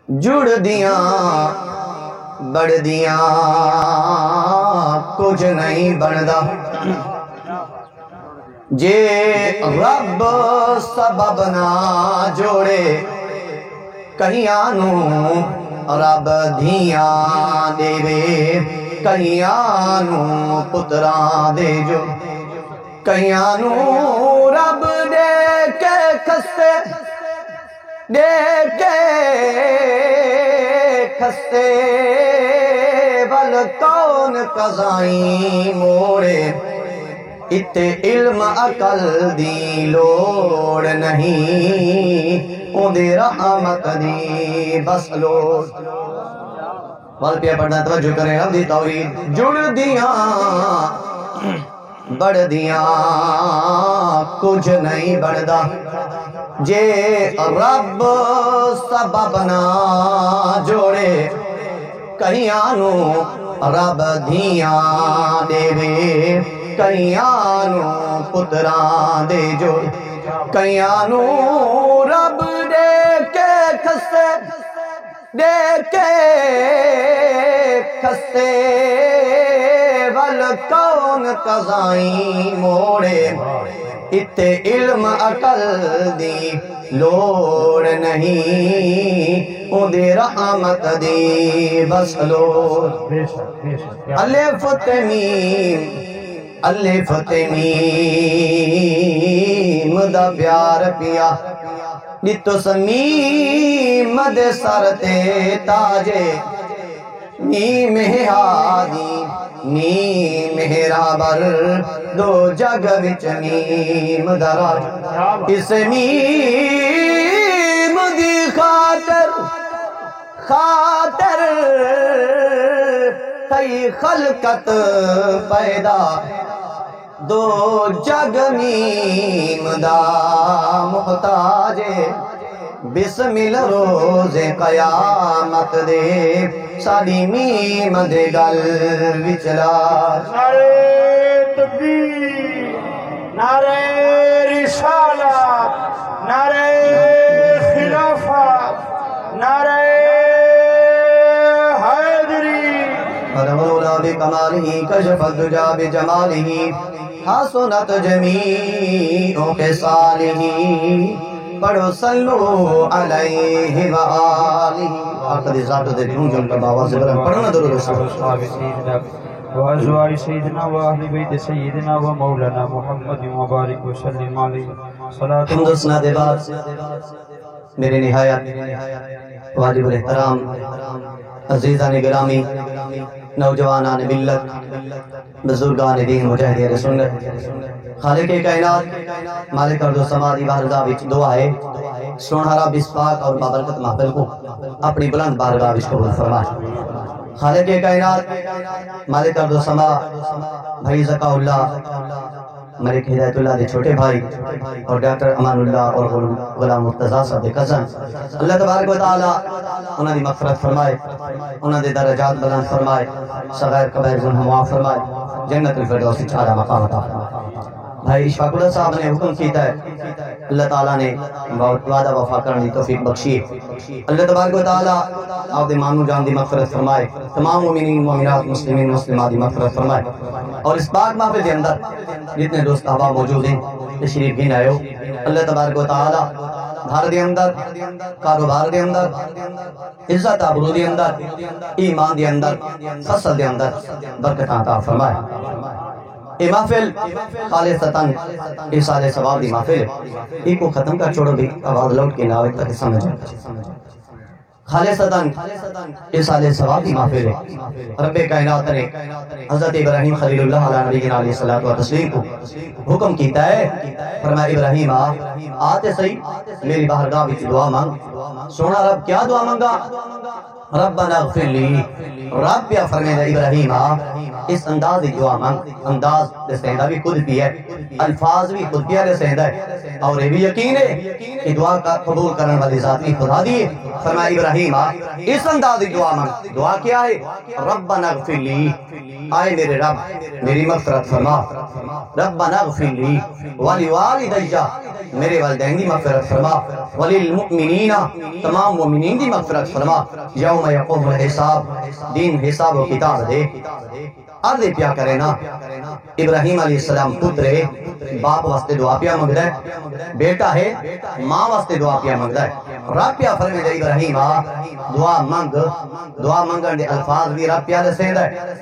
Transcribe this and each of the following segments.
جڑ دیاں بڑھ دیاں کچھ نہیں بندا جے رب سبب نہ جوڑے کئیاں نو رب دھیاں دے وے کئیاں نو پتراں دے جو کئیاں نو رب دے کے کھستے دے کے کھستے ول کون قضائیں موڑے اتے علم عقل دی لوڑ نہیں اندے رحمت دی بس لوڑ وال پیا پڑھنا توجہ کریں رب دی توحید جڑ دیاں بڑھ دیاں کچھ نہیں بڑھدا جے رب سبب نہ جوڑے کئیاں نو رب دھیاں دے وے کئیاں نو پتراں دے جو کئیاں نو رب دے کے کھستے دے کے کھستے ول کون قضائیں موڑے اتے علم عقل دی لوڑ نہیں اندے رحمت دی بس لوڑ الف تمیم الف تمیم دا پیار پیا نتو سمیم دے سر تے تاجے نیم ہادی نیم رابر دو جگ وچ نیم دراج اس نیم دی خاطر خاطر تئی خلقت پیدا دو جگ نیم دا محتاج بسمل روز قیامت دے ساڑی میم دے گل وچلا نعرہ تکبیر نعرہ رسالت نعرہ خلافت نعرہ حیدری فرمولا بکمالہ کشف الدجا بجمالہ حسنت جمیع خصالہ پڑھو صلو علیہ وآلہ آقا ذات دے دھون جن کا باوا سے بلند پڑھو نا درود رسول وازواج سیدنا و اہل بیت سیدنا و مولانا محمد مبارک وسلم علیہ صلاة حمد سنا دے بعد میرے نہایت واجب الاحترام عزیزان گرامی نوجوانان ملت بزرگان دین مجاہدین سنت خالق کائنات مالک ارض و سما دی بارگاہ وچ دعا ہے سونہرا بسپاک اور بابرکت محفل کو اپنی بلند بارگاہ وچ قبول فرمائے خالق کائنات مالک ارض و سما بھائی زکا اللہ ملک ہدایت اللہ دے چھوٹے بھائی اور ڈاکٹر امان اللہ اور غلام مرتضیٰ صاحب دے کزن اللہ تبارک و تعالی انہاں دی مغفرت فرمائے انہاں دے درجات بلند فرمائے صغیر کبیر گناہ معاف فرمائے جنت الفردوس وچ اعلیٰ مقام عطا فرمائے بھائی اشفاق اللہ صاحب نے حکم کیتا ہے اللہ تعالیٰ نے وعدہ وفا کرنے توفیق بخشی اللہ تبارک و تعالی آپ دے مانو جان دی مغفرت فرمائے تمام مومنین مومنات مسلمین مسلمات دی مغفرت فرمائے اور اس پاک محفل کے اندر جتنے دوست احباب موجود ہیں تشریف بھی نہ ہو اللہ تبارک و تعالی گھر دے اندر کاروبار دے اندر عزت آبرو دے اندر ایمان دے اندر فصل دے اندر برکت عطا فرمائے یہ محفل خالصتاً ایصال ثواب دی محفل ہے ایک کو ختم کر چھوڑو بھی آواز لوٹ کے ناوے تک سمجھ خالصتاً ایصال ثواب دی محفل ہے رب کائنات نے حضرت ابراہیم خلیل اللہ علیہ نبی علیہ الصلوۃ والتسلیم کو حکم کیتا ہے فرمایا ابراہیم آتے صحیح میری بارگاہ وچ دعا مانگ سونا رب کیا دعا مانگا ربنا اغفر لی رب یا فرمیدہ ابراہیم اس انداز دعا مانگ انداز دسیندہ بھی خود بھی ہے الفاظ بھی خود بھی دسیندہ ہے اور یہ بھی یقین ہے کہ دعا کا قبول کرنے والی ذات بھی خدا دیئے فرمایا ابراہیم اس انداز دعا مانگ دعا کیا ہے ربنا اغفر لی آئے میرے رب میری مغفرت فرما ربنا اغفر لی ولوالدی میرے والدین دی مغفرت فرما وللمؤمنین تمام مومنین دی مغفرت فرما یوم یقوم الحساب دین حساب و کتاب دے عرض پیا کرے نا ابراہیم علیہ السلام پترے باپ واسطے دعا پیا مانگدا ہے بیٹا ہے ماں واسطے دعا پیا مانگدا ہے رب پیا فرمیدا ابراہیم دعا مانگ دعا مانگن دے الفاظ بھی رب پیا دسیندا ہے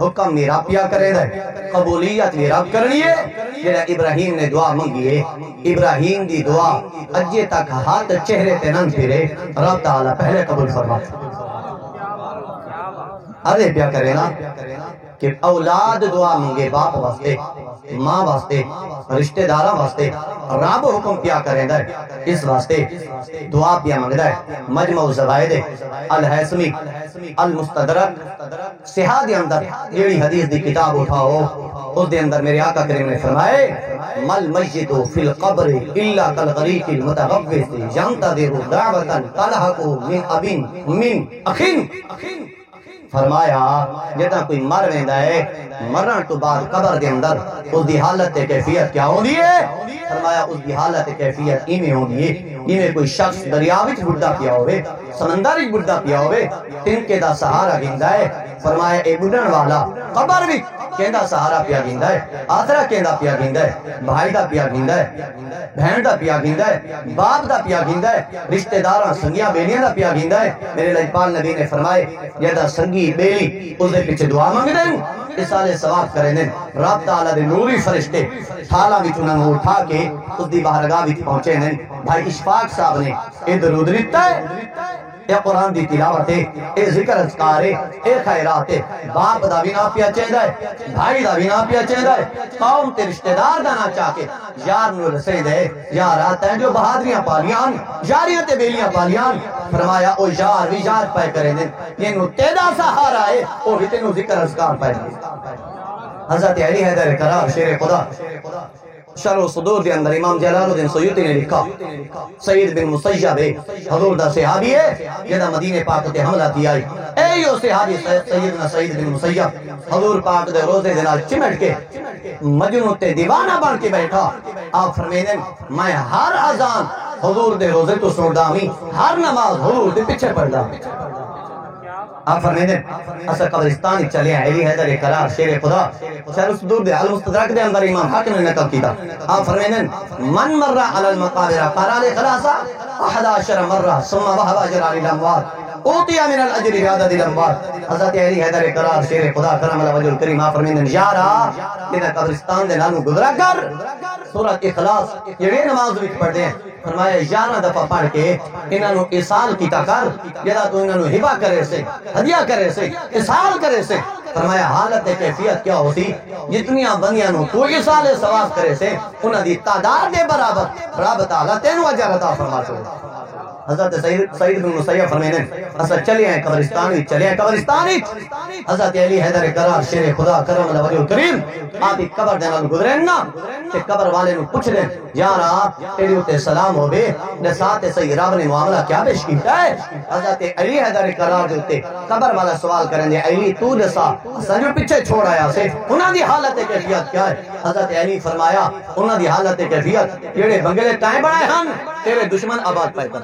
حکم بھی رب پیا کریندا ہے قبولیت بھی رب کرنی ہے جڑا ابراہیم نے دعا مانگی ہے ابراہیم دی دعا اجے تک ہاتھ چہرے تے نہ پھرے رب تعالی پہلے قبول فرما ارے پیا کرے نا کہ اولاد دعا مانگے باپ واسطے ماں واسطے رشتہ داراں واسطے رب حکم پیا کریندا ہے اس واسطے دعا پیا مانگدا ہے مجمع الزوائد الہیثمی المستدرک صحاح دے اندر جیڑی حدیث دی کتاب اٹھاؤ اس دے اندر میرے آقا کریم نے فرمائے مل میت فی القبر الا کالغریق المتغوث ینتظر دعوۃ تلحق من ابن من اخن فرمایا جتا کوئی مر ویندا ہے مرن تو بعد قبر دے اندر اس دی حالت کیفیت کیا ہوندی ہے فرمایا اس دی حالت کیفیت ایویں ہوندی ہے ایویں کوئی شخص دریا وچ بڈھا پیا ہوئے سمندر وچ بڈھا پیا ہوئے تنکے دا سہارا گیندا ہے فرمایا اے بڈھن والا قبر وچ کیندا سہارا پیا گیندا ہے آسرا کیندا پیا گیندا ہے بھائی دا پیا گیندا ہے بہن دا پیا گیندا ہے باپ دا پیا گیندا ہے رشتہ داراں سنگیاں بیلیاں دا پیا گیندا ہے میرے لجپال نبی نے فرمائے جدا سنگی بیلی اس دے پیچھے دعا مانگ دیں اس سالے ثواب کریں دیں رب تعالیٰ دے نوری فرشتے تھالا وچ انہاں نوں اٹھا کے اس دی بارگاہ وچ پہنچے دیں بھائی اشفاق صاحب نے اے درود لکھتا ہے اے قرآن دی تلاوت ہے اے ذکر اذکار ہے اے خیرات ہے باپ دا بھی نہ پیا چاہیدا ہے بھائی دا بھی نہ پیا چاہیدا ہے قوم تے رشتہ دار دا نہ چاہ کے یار نو رسے دے یار آتا ہے جو بہادریاں پالیاں یاریاں تے بیلیاں پالیاں فرمایا او یار بھی یار پائے کریں دیں یہ نو تیدا سہارا ہے او بھی تینو ذکر اذکار پائے حضرت علی حیدر کرار شیر خدا شرح صدور دے اندر امام جلال الدین سیوطی نے لکھا سید بن مسیب حضور دا صحابی ہے جدا مدینہ پاک تے حملہ کیا اے یو صحابی سیدنا سید بن مسیب حضور پاک دے روزے دے نال چمٹ کے مجنون تے دیوانہ بن کے بیٹھا آپ فرمیندے میں ہر اذان حضور دے روزے تو سندا ہوں ہر نماز حضور دے پیچھے پڑھدا آپ فرمیندے اسا قبرستان چلے ہیں علی حیدر کرار شیر خدا شرح صدور دے المستدرک دے اندر امام حاکم نے نقل کیتا آپ فرمیندے من مر علی المقابر قرال خلاصہ 11 مرہ ثم وهب اجر للاموات اوتیا من الاجر بعدد الاموات حضرت علی حیدر کرار شیر خدا کرم اللہ وجہ الکریم آپ فرمیندے یارا یہ قبرستان دے نالوں گزرا کر سورۃ اخلاص یہ نماز وچ پڑھدے ہیں فرمایا 11 دفعہ پڑھ کے انہاں نو اصال کیتا کر جدا تو انہاں نو ہبا کرے سے ہدیہ کرے سے اصال کرے سے فرمایا حالت کیفیت کیا ہوتی جتنیاں بندیاں نو تو اصال ثواب کرے سے انہاں دی تعداد دے برابر رب تعالی تینو اجر عطا فرماتا ہے حضرت سعید بن مسیب فرمیندے اسا چلے ہیں قبرستان وچ چلے ہیں قبرستان وچ حضرت علی حیدر کرار شیر خدا کرم اللہ وجہ الکریم آپ قبر دے نال گزرے نا تے قبر والے نو پوچھ لیں یارا تیرے اوتے سلام ہوے تے ساتھ صحیح رب نے معاملہ کیا پیش کیتا ہے حضرت علی حیدر کرار دے اوتے قبر والا سوال کرن دے علی تو دسا اسا جو پیچھے چھوڑ آیا سے انہاں دی حالت کیفیت کیا ہے حضرت علی فرمایا انہاں دی حالت کیفیت جڑے بنگلے تائیں بنائے ہن تیرے دشمن آباد پائے کر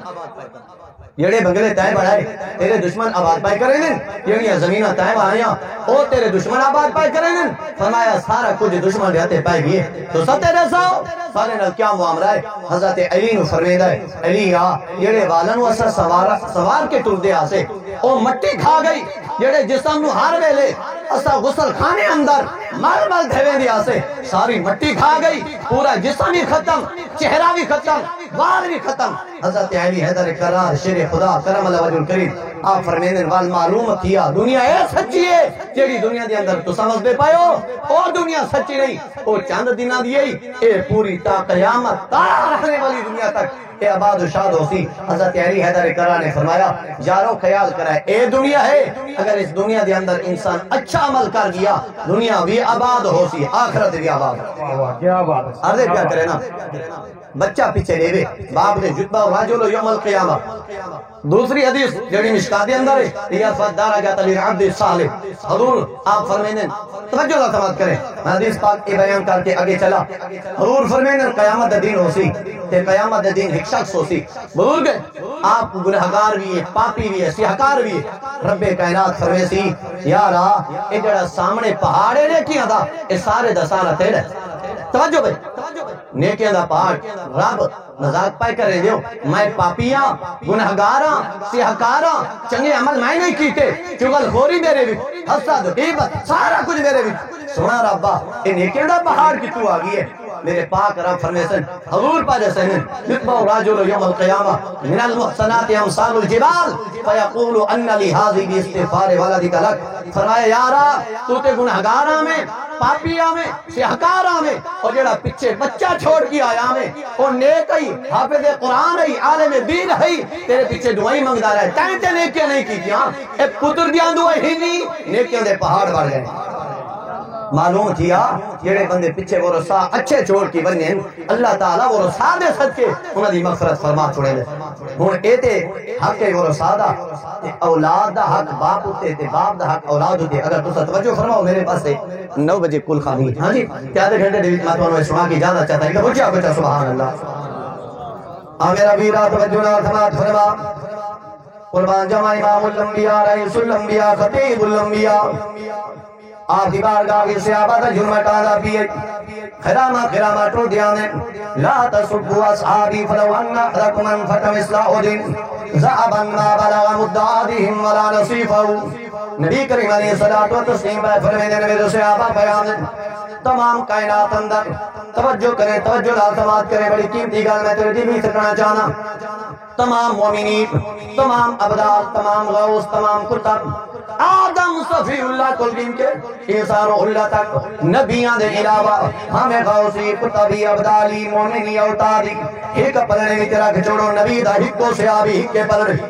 جڑے بنگلے تائیں بڑھائے تیرے دشمن آباد پائے کریں دن جڑیاں زمینہ تائیں بڑھائیاں او تیرے دشمن آباد پائے کریں دن فرمایا سارا کچھ دشمن رہتے پائے گئے تو ستے رساؤ سارے نال کیا معاملہ ہے حضرت علی نو فرمیدہ ہے علی جڑے والن واسا سوار کے ٹر دے آسے او مٹی کھا گئی جڑے جسم نو ہر ویلے اسا غسل خانے اندر مل مل دھویں دی آسے ساری مٹی کھا گئی پورا جسم ہی ختم چہرہ بھی ختم وال بھی ختم حضرت علی حیدر کرار شیر خدا کرم اللہ وجہ الکریم آپ فرمیندے وال معلوم کیا دنیا اے سچی ہے جیڑی دنیا دے اندر تو سمجھ دے پائے ہو اور دنیا سچی نہیں او چاند دینہ دی اے پوری تا قیامت تا رہنے والی دنیا تک اے آباد و شاد ہو سی حضرت علی حیدر کرا نے فرمایا یارو خیال کرائے اے دنیا ہے اگر اس دنیا دے اندر انسان اچھا عمل کر گیا دنیا بھی آباد ہو سی آخرت بھی آباد کیا بات ہے عرض کیا کرے نا بچہ پیچھے لے باپ نے جتبا راجل یوم القیامہ دوسری حدیث جڑی مشکات اندر ہے یا فدارا جاتا للعبد الصالح حضور آپ فرمائیں توجہ اللہ سمات کریں حدیث پاک کی بیان کر کے آگے چلا حضور فرمائیں قیامت دین ہو سی تے قیامت دین ایک شخص ہو سی بزرگ آپ گنہگار بھی ہے پاپی بھی ہے سیاہکار بھی ہے رب کائنات فرمائے سی یارا اے جڑا سامنے پہاڑے نے کیا تھا اے سارے دا سارا تیرے توجہ بھائی نیکیاں دا پہاڑ رب مذاق پائے کرے دیو میں پاپیاں گنہگاراں سیاہکاراں چنگے عمل میں نہیں کیتے چگل خوری میرے بھی حسد غیبت سارا کچھ میرے بھی سونا ربا اے نیکیاں دا پہاڑ کی تو آگئی ہے میرے پاک رب فرمیسن حضور پا جیسے ہیں یتبع راجل یوم القیامہ من المحسنات امثال الجبال فیقول ان لی حاضی بی استغفار ولدک لک فرمایا یارا تو تے گنہگاراں میں پاپیاں میں سیاہکاراں میں اور جڑا پچھے بچہ چھوڑ کی آیا میں وہ نیک ہی حافظ قرآن ہی عالم دین ہی تیرے پیچھے دعائی منگدا رہا ہے تینتے نیکیاں نہیں کی کیا ایک پتر دیاں دعائی ہی نہیں نیکیاں دے پہاڑ بڑھ گئے معلوم تھیا جڑے بندے پیچھے وہ رسا اچھے چھوڑ کی بننے اللہ تعالیٰ وہ رسا دے صدقے انہاں دی مغفرت فرما چھوڑے لے ہون اے تے حق ہے وہ رسا دا اولاد دا حق باپ ہوتے تے باپ دا حق اولاد ہوتے اگر تو توجہ فرماؤ میرے پاس سے 9 بجے کل خانی ہاں جی آدھے گھنٹے دیویت میں تو سنا کی اجازت چاہتا ہے کہ بچہ بچہ سبحان اللہ میرا ویرا توجہ نہ سماعت فرما قربان جمع امام الانبیاء رئیس الانبیاء خطیب الانبیاء آپ کی بارگاہ کی صحابہ دا جرم ٹانا پیئے خرامہ ٹو دیانے لا تسبوا اصحابی فلو ان احدکم انفق مثل احد ذهبا ما بلغ مدعاتهم ولا نصیفه نبی کریم علیہ الصلوۃ والتسلیم پر فرماتے ہیں میرے صحابہ بیان تمام کائنات اندر توجہ کریں توجہ لازمات کریں بڑی قیمتی گل میں تیرے دل سے کرنا چاہنا تمام مومنین تمام ابدال تمام غوث تمام کتب آدم صفی اللہ کلگیم کے ایسار اللہ تک نبیان دے علاوہ ہمیں غوثی کتبی ابدالی مومنی اوتادی ایک پلنے میں تیرا کھچوڑو نبی دا ہکو سے آبی ہکے پلنے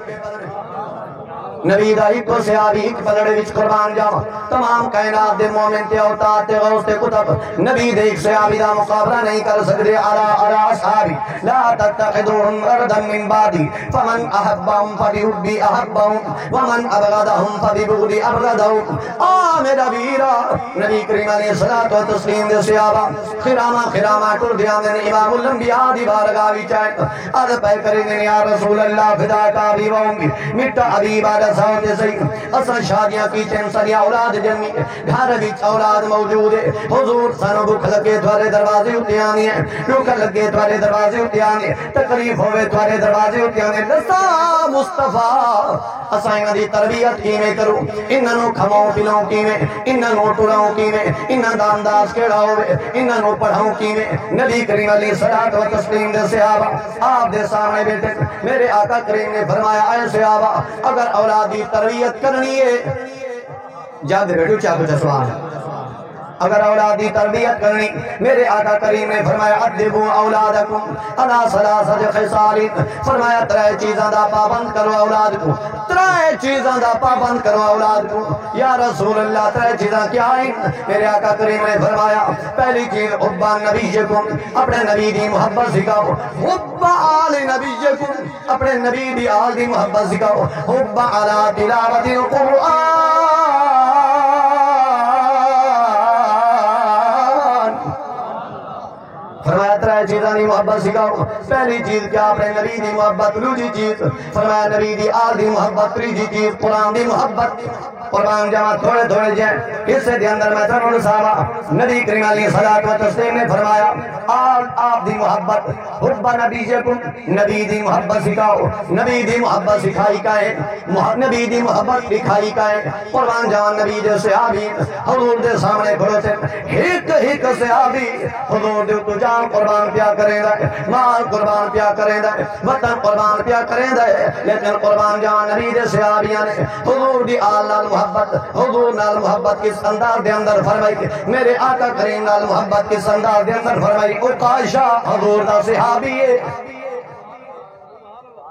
نبی دا ہکو سے آبی ہک پلڑے وچ قربان جاوا تمام کائنات دے مومن تے اوتاد تے غوث تے کتب نبی دے ہک سے آبی دا مقابلہ نہیں کر سکتے علا اصحابی لا تتخذوهم اردا من بعدی فمن احبهم فبحبی احبهم ومن ابغضهم فببغضی ابغضهم میرا ویرا نبی کریم علیہ الصلوۃ والتسلیم دے صحابہ خرامہ ٹر دیا میں امام الانبیاء دی بارگاہ وچ آئے عرض پہ کریں یا رسول اللہ فدا کا بھی وہوں مٹا حبیب علیہ ساؤں صحیح اصل شادیاں کی چین ساری اولاد جنمی گھر بیچ اولاد موجود ہے حضور سانو بھوک لگے تھوارے دروازے ہوتے آنے ہیں بھوک لگے تھوارے دروازے ہوتے آنے تکلیف ہوئے تھوارے دروازے ہوتے آنے لسا مصطفیٰ اسائیں دی تربیت کی میں کروں انہوں کھماؤں پلاؤں کی میں انہوں ٹوڑاؤں کی میں انہوں دا انداز کیڑا ہوئے انہوں پڑھاؤں کی میں نبی کریم علیہ الصلوۃ والتسلیم دے صحابہ آپ دے سامنے بیٹھے میرے آقا کریم نے فرمایا اے صحابہ اگر اولادی تربیت کرنی ہے جاگ دے بیٹھو چاہ کچھ سوال اگر اولادی تربیت کرنی میرے آقا کریم نے فرمایا ادبوا اولادکم علی ثلاثۃ خصال فرمایا 3 چیزاں دا پابند کرو اولاد کو 3 چیزاں دا پابند کرو اولاد کو یا رسول اللہ 3 چیزاں کیا ہیں میرے آقا کریم نے فرمایا پہلی چیز حب نبیکم اپنے نبی دی محبت سکھاؤ حب آل نبیکم اپنے نبی دی آل دی محبت سکھاؤ حب علی تلاوت القرآن فرمایا 3 چیزاں دی محبت سکھاؤ پہلی چیز کیا اپنے نبی دی محبت دوسری چیز فرمایا نبی دی آل دی محبت تیسری چیز قرآن دی محبت قرآن جمع تھوڑے جائیں اس سے دی اندر میں تنون صحابہ نبی کریم علیہ الصلوۃ والتسلیم نے فرمایا آل آپ دی محبت حب نبیکم نبی دی محبت سکھاؤ نبی دی محبت سکھائی کا ہے نبی دی محبت دکھائی کا ہے قرآن جمع نبی دے صحابی حضور دے سامنے کھڑے تھے ایک صحابی حضور دے تو جان قربان پیا کریں دے مال قربان پیا کریں دے وطن قربان پیا کریں دے لیکن قربان جمع نبی دے صحابیاں نے حضور دی آل نال محبت حضور نال محبت کس انداز دے اندر فرمائی کہ میرے آقا کریم نال محبت کس انداز دے اندر فرمائی او قائشہ حضور دا صحابی ہے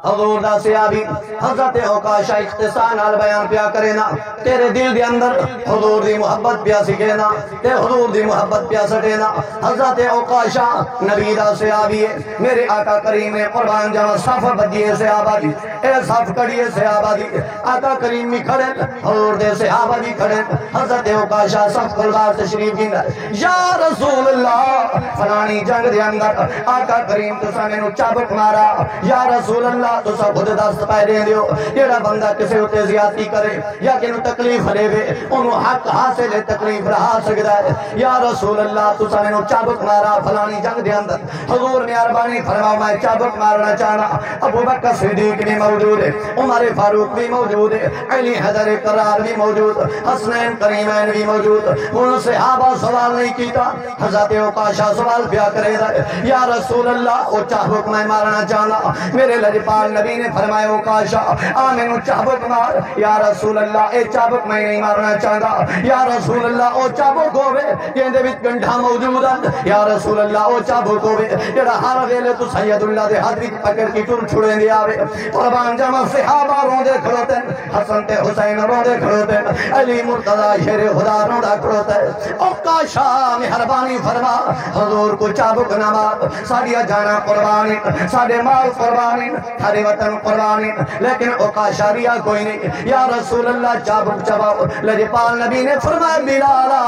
حضور دا صحابی حضرت عکاشہ اختصار نال بیان پیا کرے نا تیرے دل دے اندر حضور دی محبت پیا سکے نا تے حضور دی محبت پیا سٹے نا حضرت عکاشہ نبی دا صحابی ہے میرے آقا کریم قربان جاواں صف بدیے صحابہ دی اے صف کڑیے صحابہ دی آقا کریم بھی کھڑے حضور دے صحابہ بھی کھڑے حضرت عکاشہ صف کلوار تشریف گیندا یا رسول اللہ فلانی جنگ دے اندر آقا کریم تساں مینوں چابک مارا یا رسول اللہ تو سب خود دست پائے دیں دیو جیڑا بندہ کسے ہوتے زیادتی کرے یا کنو تکلیف لے وے انہوں حق حاصل تکلیف رہا سکتا ہے یا رسول اللہ تو سمینو چابک مارا فلانی جنگ دے اندر حضور نے عربانی فرماؤ میں چابک مارنا چاہنا ابو بکر صدیق بھی موجود ہے عمر فاروق بھی موجود ہے علی حیدر کرار بھی موجود حسنین کریمین بھی موجود انہوں صحابہ سوال نہیں کیتا حضرت عکاشہ سوال پیا کرے دا یا رسول اللہ وہ چابک میں مارنا چاہنا میرے لجپال نبی نے فرمایا عکاشہ آمینو چابک مار یا رسول اللہ اے چابک میں نہیں مارنا چاہتا یا رسول اللہ او چابک ہوئے یہ دے وچ گنڈھا موجود ہے یا رسول اللہ او چابک ہوئے جڑا ہر ویلے تو سید اللہ دے ہاتھ وچ پکڑ کے ٹر چھڑے دے آوے قربان جاواں صحابہ روندے کھڑوتے حسن تے حسین روندے کھڑوتے علی مرتضی شیر خدا روندا کھڑوتا ہے عکاشہ مہربانی فرما حضور کو چابک نہ مار ساڈیاں جاناں قربانی ساڈے مال قربانی ہر وطن قربانی لیکن عکاشہ ریا کوئی نہیں یا رسول اللہ چابک چباؤ لجپال نبی نے فرمایا بلالا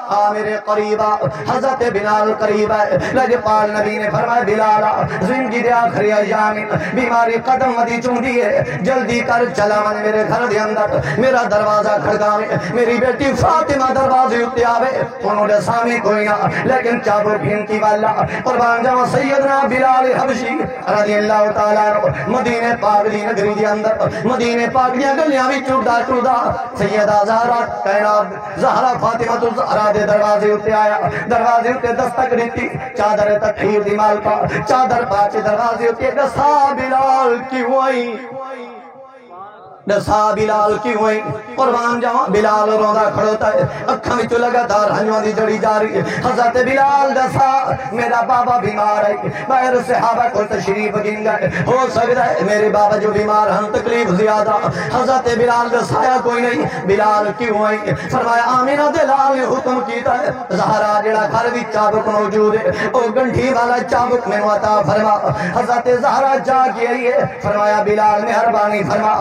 آ میرے قریبا حضرت بلال قریبا لجپال نبی نے فرمایا بلالا زندگی دے آخری ایام بیماری قدم مدی چوندی ہے جلدی کر چلا من میرے گھر دے اندر میرا دروازہ کھڑکاوے میری بیٹی فاطمہ دروازے اتے آوے انہوں نے سامنے کوئی نہ لیکن چابک بھینتی والا قربان جاواں سیدنا بلال حبشی رضی اللہ تعالیٰ مدینے پاک دی نگری دی اندر مدینے پاک دی گلیاں وچ ٹردا ٹردا سیدہ زہرا کائنات زہرا فاطمہ الزہرا دے دروازے اتے آیا دروازے اتے دستک دیتی چادر تطہیر دی مالکا چادر پا کے دروازے اتے دسا بلال کیوں آئی دسا بلال کی ہوئی قربان جاواں بلال روندا کھڑوتا ہے اکھاں وچوں لگاتار ہنجواں دی جڑی جا رہی ہے حضرت بلال دسا میرا بابا بیمار ہے باہر صحابہ کو تشریف گن گئے ہو سکتا ہے میرے بابا جو بیمار ہیں تکلیف زیادہ حضرت بلال دسایا کوئی نہیں بلال کیوں ہوئی فرمایا آمینہ دلال نے حکم کیتا ہے زہرا جڑا گھر وچ چابک موجود ہے او گنڈھی والا چابک میں عطا فرما حضرت زہرا جا کے آئی ہے فرمایا بلال مہربانی فرما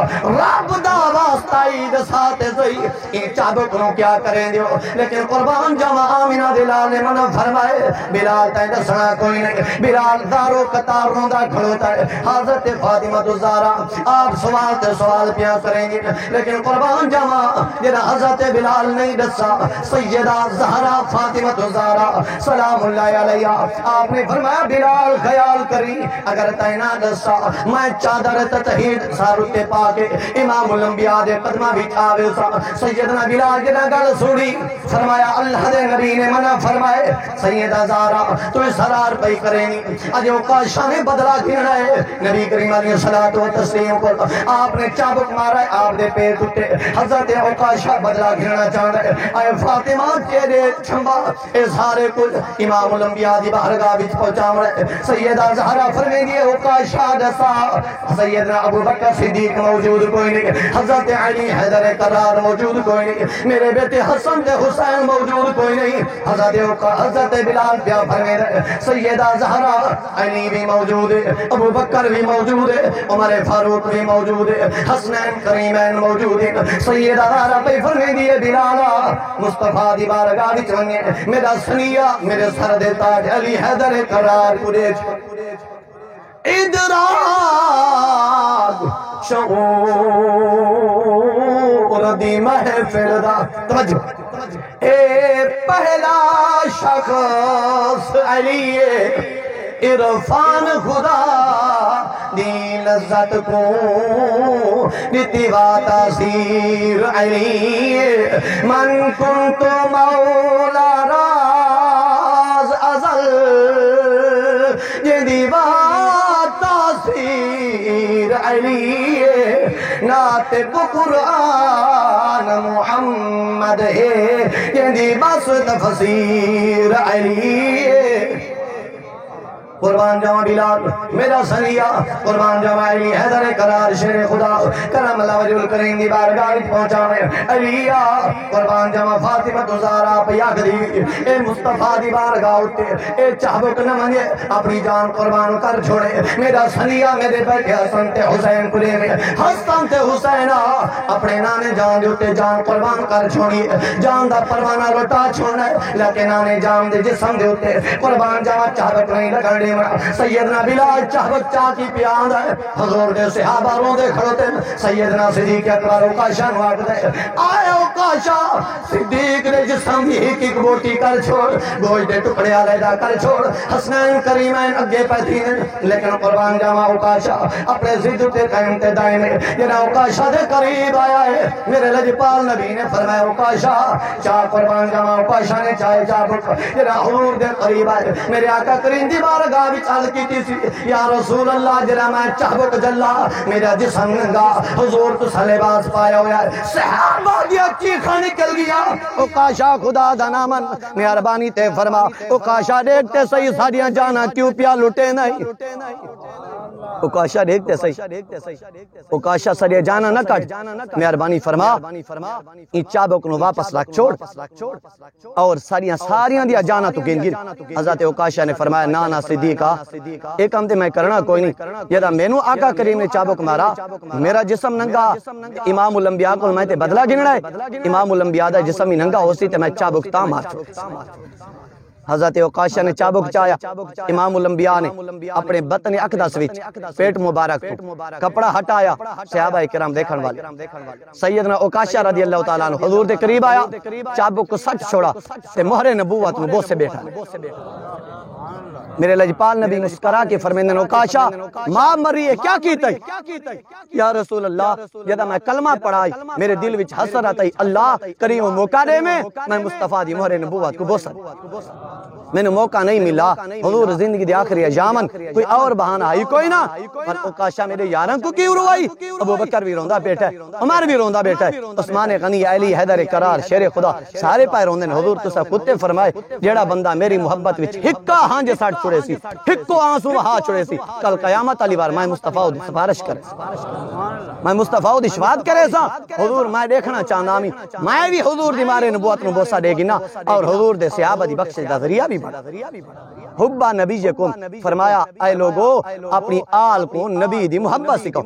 رب دا واسطہ عید ساتھ زئی یہ چابک نو کیا کریں دیو لیکن قربان جاواں آمینہ دلال نے منع فرمائے بلال تائیں دسنا کوئی نہیں بلال دارو قطار روندا کھڑوتا ہے حضرت فاطمہ الزہرا آپ سوال تے سوال پیا کریں گے لیکن قربان جاواں جنہ حضرت بلال نہیں دسا سیدہ زہرا فاطمہ الزہرا سلام اللہ علیہ آپ نے فرمایا بلال خیال کری اگر تائیں نہ دسا میں چادر تطہیر سارتے پا کے امام الانبیاء دے قدمہ بھی آوے سیدنا بلال جنہ گل سوڑی فرمایا اللہ دے نبی نے منع فرمائے سیدہ زہرا تو اس حرار پہ کریں گی اج عکاشہ نے بدلہ گھننا ہے نبی کریم علیہ الصلوۃ والتسلیم کو آپ نے چابک مارا ہے آپ دے پیر ٹوٹے حضرت عکاشہ بدلہ گھننا چاہتا ہے اے فاطمہ تیرے چھمبا اے سارے کل امام الانبیاء دی بارگاہ وچ پہنچاون ہے سیدہ زہرا فرمائے گی عکاشہ دسا سیدنا ابو بکر صدیق موجود کوئی نہیں حضرت علی حیدر کرار موجود کوئی نہیں میرے بیٹے حسن دے حسین موجود کوئی نہیں حضرت بلال پیا فرمے رہے سیدہ زہرا علی بھی موجود ہے ابو بکر بھی موجود ہے عمر فاروق بھی موجود ہے حسنین کریمین موجود ہے سیدہ زہرا پہ فرمے دیئے بلالا مصطفیٰ دی بارگاہ وچ ونجے میرا سنیہ میرے سر دے تاج علی حیدر کرار قریش ادراک شعور دی محفل دا توجہ اے پہلا شخص علی عرفان خدا دی لذت کو نتیوا تاثیر علی من کنت مولا راز ازل جدیوا تاثیر علی ناطق قرآن محمد ہے جدی بس تفسیر علی قربان جاواں بلال میرا سنیا قربان جاواں علی حیدر کرار شیر خدا کرم اللہ وجہ الکریم دی بارگاہ وچ پہنچاوے علی قربان جاواں فاطمہ زہرا پیا کری اے مصطفیٰ دی بارگاہ اتے اے چابک نہ منے اپنی جان قربان کر چھوڑے میرا سنیا میرے بیٹے حسن تے حسین کلے میں حسن تے حسین اپنے نانے جان دے اتے جان قربان کر چھوڑی جان دا پروانہ لٹا چھوڑنا لیکن نانے جان دے جسم دے اتے قربان جاواں چابک نہیں لگڑی سیدنا بلال چابک چاکی پیاند ہے حضور دے صحابہ رو دے کھڑوتے سیدنا صدیق اکبر اوکاشا نواق دے آئے اوکاشا صدیق نے جسم دی ایک بوٹی کر چھوڑ گوشت دے ٹکڑے علیحدہ کر چھوڑ حسنین کریمین اگے پیتی ہیں لیکن قربان جاواں اوکاشا اپنے ضد تے قائم تے دائم جنا اوکاشا دے قریب آیا ہے میرے لجپال نبی نے فرمایا اوکاشا چاہ قربان جاواں اوکاشا نے چاہے چابک جنا حضور دے قریب آئے میرے آقا کریم دی بارگاہ وچ عرض کیتی سی یا رسول اللہ جنا میں چابک جلا میرا جسم ننگا حضور تو لباس پایا ہوا ہے صحابہ دیا چیخا نکل گیا اوکاشا خدا دا نامن مہربانی تے فرما اوکاشا دیکھتے صحیح ساڑیاں جانا کیوں پیا لٹے نہیں اوکاشا دیکھتے صحیح اوکاشا ساڑیاں جانا نہ کٹ مہربانی فرما ان چابک نو واپس رکھ چھوڑ اور ساریاں دیا جانا تو گن گن حضرت اوکاشا نے فرمایا نانا صدیقہ ایک ہم تے میں کرنا کوئی نہیں یہ دا مینو آقا کریم نے چابک مارا میرا جسم ننگا امام الانبیاء کو میں تے بدلہ گننا ہے امام الانبیاء دا جسم ہی ننگا ہو سی تے میں چابک تا مار چھوڑ حضرت اوکاشا نے چابک چایا امام الانبیاء نے اپنے بطن اقدس وچ پیٹ مبارک تو کپڑا ہٹایا صحابہ کرام دیکھن والے سیدنا اوکاشا رضی اللہ تعالیٰ عنہ حضور دے قریب آیا چابک کو سٹ چھوڑا تے مہر نبوت میں بوسے بیٹھا میرے لجپال نبی مسکرا کے فرمیندن اوکاشا ماں مری ہے کیا کیتا ہے یا رسول اللہ جدا میں کلمہ پڑھائی میرے دل وچ حسرت آئی اللہ کریم موقع دے میں مصطفیٰ دی مہر نبوت کو بوسا میں نے موقع نہیں ملا حضور زندگی دی آخری ایامن کوئی اور بہانہ آئی کوئی نہ پر اوکاشا میرے یارن کو کیوں روائی ابو بکر بھی روندہ بیٹھا ہے عمر بھی روندہ بیٹھا ہے عثمان غنی علی حیدر کرار شیر خدا سارے پائے روندے نے حضور تو سب خودتے فرمائے جیڑا بندہ میری محبت وچ ہکا ہانجے ساڑھ چھوڑے سی ہکو آنسو ہاں چھوڑے سی کل قیامت علی بار میں مصطفیٰ دی سفارش کرے میں مصطفیٰ دی شفاعت کرے سا حضور میں دیکھنا چاہنا میں بھی حضور دی مارے نبوت نو بوسا دے گی نا اور حضور دے صحابہ دی بخش دا ذریعہ بھی حبا نبیکم فرمایا اے لوگو اپنی آل کو نبی دی محبت سکھو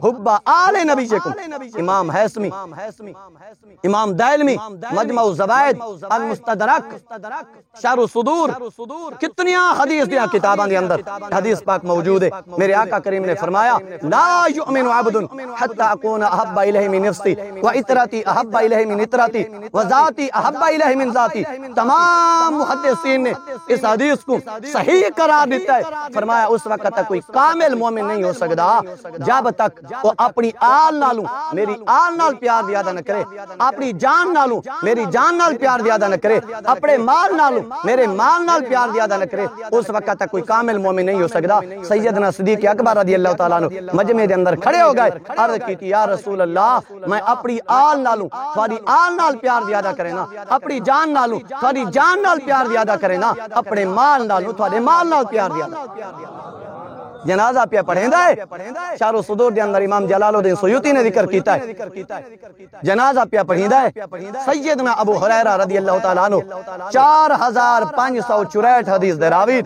حبا آل نبیکم امام حیثمی امام دائلمی مجمع الزوائد المستدرک شرح الصدور کتنیاں حدیث دیا کتاباں دی اندر حدیث پاک موجود ہے میرے آقا کریم نے فرمایا لا یؤمن عبد حتی اکون احب الیہ من نفسی و اطرتی احب الیہ من اطرتی و ذاتی احب الیہ من ذاتی تمام محدثین نے اس حدیث کو صحیح قرار دیتا ہے فرمایا اس وقت تک کوئی کامل مومن نہیں ہو سکتا جب تک وہ اپنی آل نالوں میری آل نال پیار زیادہ نہ کرے اپنی جان نالوں میری جان نال پیار زیادہ نہ کرے اپنے مال نالوں میرے مال نال پیار زیادہ نہ کرے اس وقت تک کوئی کامل مومن نہیں ہو سکتا سیدنا صدیق اکبر رضی اللہ تعالیٰ عنہ مجمع دے اندر کھڑے ہو گئے عرض کی تھی یا رسول اللہ میں اپنی آل نالوں تھوڑی آل نال پیار زیادہ کرے نا اپنی جان نالوں تھوڑی جان نال پیار زیادہ کرے نا اپنے مال نالوں تھوڑے مال نال پیار زیادہ جنازہ پہ پڑھیندا ہے شرح الصدور دے اندر امام جلال الدین سیوطی نے ذکر کیتا ہے جنازہ پہ پڑھیندا ہے سیدنا ابو ہریرہ رضی اللہ تعالیٰ عنہ 4564 حدیث دے راوی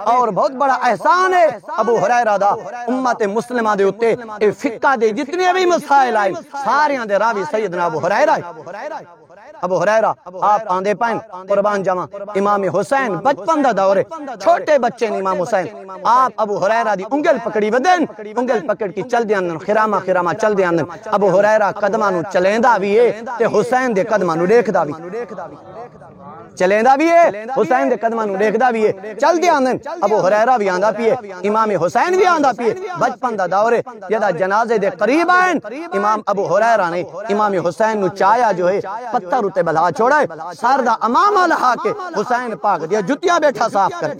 اور بہت بڑا احسان ہے ابو ہریرہ دا امت مسلمہ دے اوتے اے فقہ دے جتنے بھی مسائل آئے ساریاں دے راوی سیدنا ابو ہریرہ ابو ہریرہ آپ آندے پائیں قربان جمع امام حسین بچپن دا دور ہے چھوٹے بچے نے امام حسین آپ ابو ہریرہ دی انگل پکڑی ودن انگل پکڑ کی چل دے اندن خرامہ چل دے اندن ابو ہریرہ قدمہ نو چلیندا بھی ہے تے حسین دے قدمہ نو دیکھدا بھی چلیندا بھی ہے حسین دے قدمہ نو دیکھدا بھی ہے چل دے اندن ابو ہریرہ بھی آندا پیے امام حسین بھی آندا پیے بچپن دا دور ہے جدا جنازے دے قریب آئیں امام ابو ہریرہ نے امام حسین نو چایا جو ہے پتھر اتے بلا چھوڑا ہے سر دا امامہ لہا کے حسین پاک دیا جتیاں بیٹھا صاف کر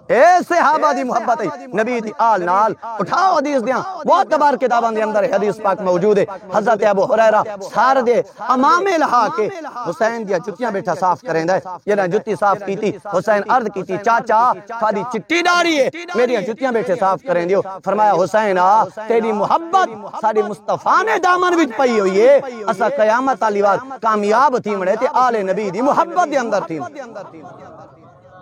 اے صحابہ دی محبت ہے نبی دی آل نال اٹھاؤ حدیث دیاں بہت تبار کتاباں دے اندر حدیث پاک موجود ہے حضرت ابو ہریرہ سار دے امامے لہا کے حسین دیا جتیاں بیٹھا صاف کریں دے یہ نہ جتی صاف کیتی حسین عرض کیتی چاچا تھوڑی چٹی داڑھی ہے میری جتیاں بیٹھے صاف کریں دیو فرمایا حسین تیری محبت ساری مصطفیٰ نے دامن وچ پئی ہوئی ہے اسا قیامت والی بات کامیاب تھی مڑے تے آل نبی دی محبت دے اندر تھی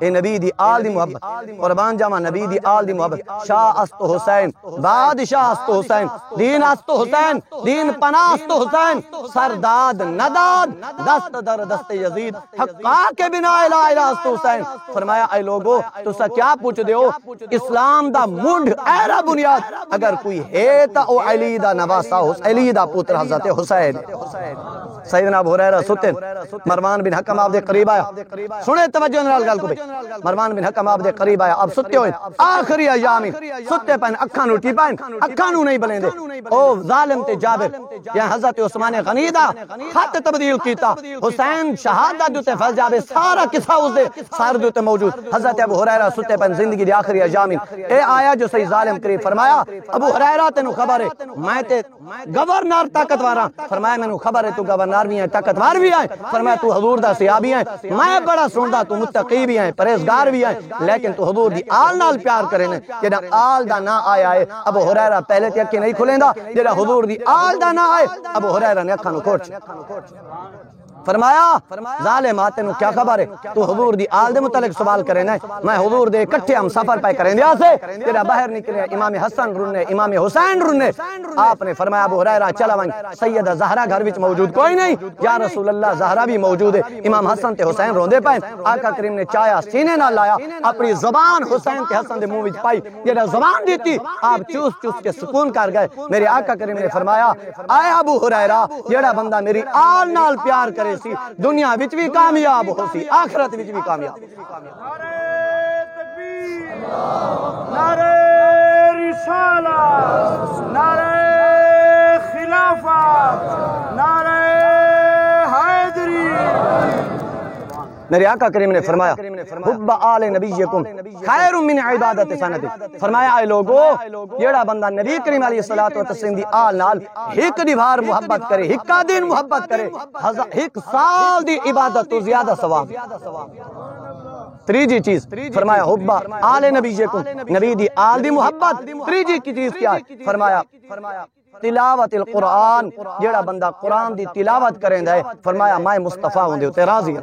اے نبی دی آل دی محبت قربان جاما نبی دی آل دی محبت شاہ است حسین بادشاہ است حسین دین است حسین دین پناہ است حسین سرداد نداد دست در دست یزید حقا کے بنا الہ الہ است حسین فرمایا اے لوگو تو سا کیا پوچھ دیو اسلام دا مڈ ایرا بنیاد اگر کوئی ہے تا او علی دا نواسا علی دا پوتر حضرت حسین سیدنا ابو ہریرہ ستن مروان بن حکم آپ دے قریب آیا سنے توجہ نال گل کو مروان بن حکم آپ دے قریب آیا اب ستے ہوئے آخری ایامی ستے پہن اکھانو ٹی پہن اکھانو نہیں بلیں دے او ظالم تے جابر یا حضرت عثمان غنی دا خط تبدیل کیتا حسین شہادت دوتے فیض جابر سارا قصہ اس دے سار دوتے موجود حضرت ابو ہریرہ ستے پہن زندگی دی آخری ایامی اے آیا جو صحیح ظالم قریب فرمایا ابو ہریرہ تینو خبر ہے میں تے گورنر طاقتوار فرمایا مینوں خبر ہے تو گورنر بھی ہیں طاقتوار بھی ہیں فرمایا تو حضور دا صحابی ہیں میں بڑا سندا تو متقی بھی ہیں پرہیزگار بھی ہیں لیکن تو حضور دی آل نال پیار کرے نے جڑا آل دا نہ آیا ہے ابو ہریرہ پہلے تے اکھیں نہیں کھلیندا جڑا حضور دی آل دا نہ آئے ابو ہریرہ نے اکھاں نو کھوٹ فرمایا ظالم تینوں کیا خبر ہے تو حضور دی آل دے متعلق سوال کرے نا میں حضور دے کٹھے ہم سفر پہ کریں دیا سے تیرا باہر نکلے امام حسن رنے امام حسین رنے آپ نے فرمایا ابو ہریرہ چلا وائیں سیدہ زہرا گھر وچ موجود کوئی نہیں یا رسول اللہ زہرا بھی موجود ہے امام حسن تے حسین روندے پائیں آقا کریم نے چایا سینے نہ لایا اپنی زبان حسین تے حسن دے منہ وچ پائی جڑا زبان دیتی آپ چوس چوس کے سکون کر گئے میرے آقا کریم نے فرمایا اے ابو ہریرہ جڑا بندہ میری آل نال پیار کرے سی دنیا وچ بھی کامیاب ہو سی آخرت وچ بھی کامیاب نعرہ تکبیر نعرہ رسالت نعرہ خلافت نعرہ حیدری میرے آقا کریم نے فرمایا حب آل نبیکم خیر من عبادت سنت فرمایا اے لوگو جیڑا بندہ نبی کریم علیہ الصلوۃ والتسلیم دی آل نال ایک دیوار محبت کرے ہکا دن محبت کرے ایک سال دی عبادت تو زیادہ ثواب تریجی چیز فرمایا حب آل نبیکم نبی دی آل دی محبت تریجی کی چیز کیا ہے فرمایا تلاوت القرآن جیڑا بندہ قرآن دی تلاوت کریں دے فرمایا میں مصطفیٰ ہوں دے راضی